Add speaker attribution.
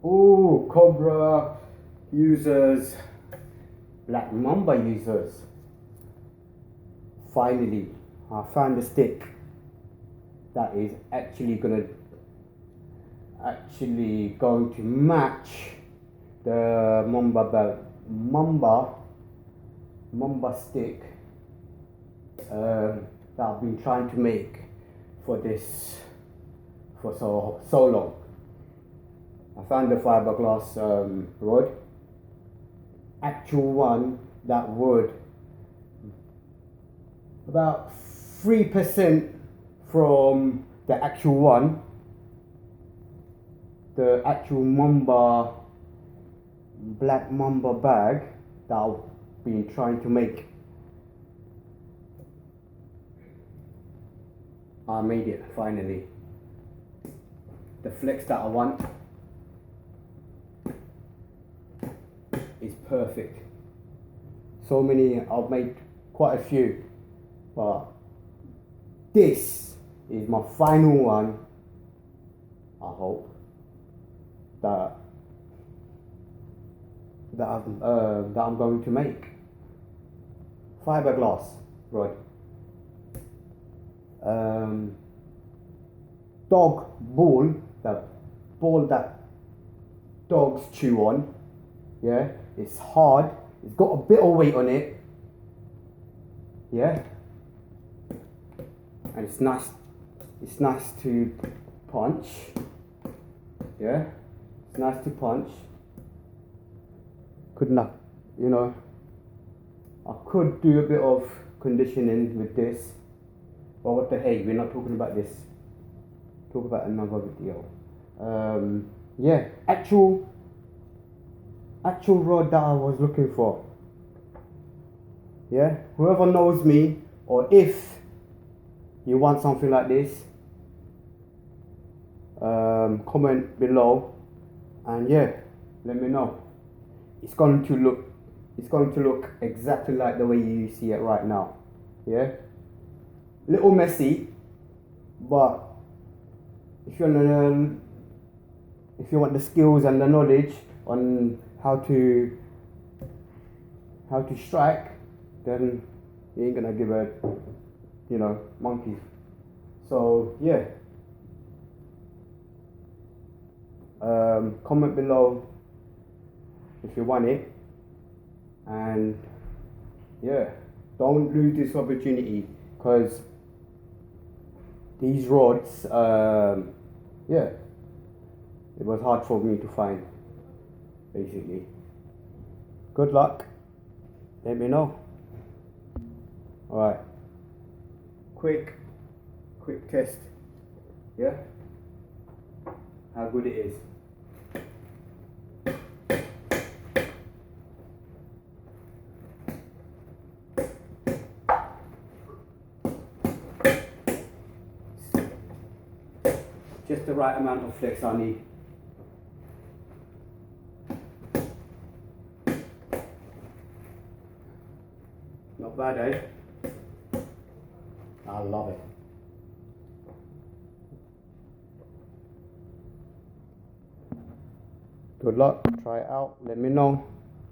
Speaker 1: Oh, COBRA users, Black Mamba users. Finally, I found a stick that is actually going to match the Mamba belt, Mamba stick that I've been trying to make for so long. I found the fiberglass rod, actual one that would about 3% from the actual one, the actual Mamba, Black Mamba bag that I've been trying to make. I made it finally. The flex that I want is perfect. So many, I've made quite a few, but this is my final one. I hope that I'm going to make. Fiberglass rod. Dog ball, the ball that dogs chew on. Yeah, it's hard. It's got a bit of weight on it. Yeah, and it's nice. It's nice to punch. Yeah, it's nice to punch. Could not, I could do a bit of conditioning with this, but what the hey, we're not talking about this. Talk about another video. Yeah, actual rod that I was looking for. Yeah, whoever knows me, or if you want something like this, comment below, and yeah, let me know. It's going to look exactly like the way you see it right now. Yeah, little messy, but if you want the skills and the knowledge on how to strike, then you ain't gonna give a monkey. So yeah, comment below if you want it, and yeah, don't lose this opportunity, because these rods, yeah, it was hard for me to find, basically. Good luck. Let me know. Alright. Quick test. Yeah? How good it is. Just the right amount of flex I need. Not bad, eh? I love it. Good luck. Try it out. Let me know.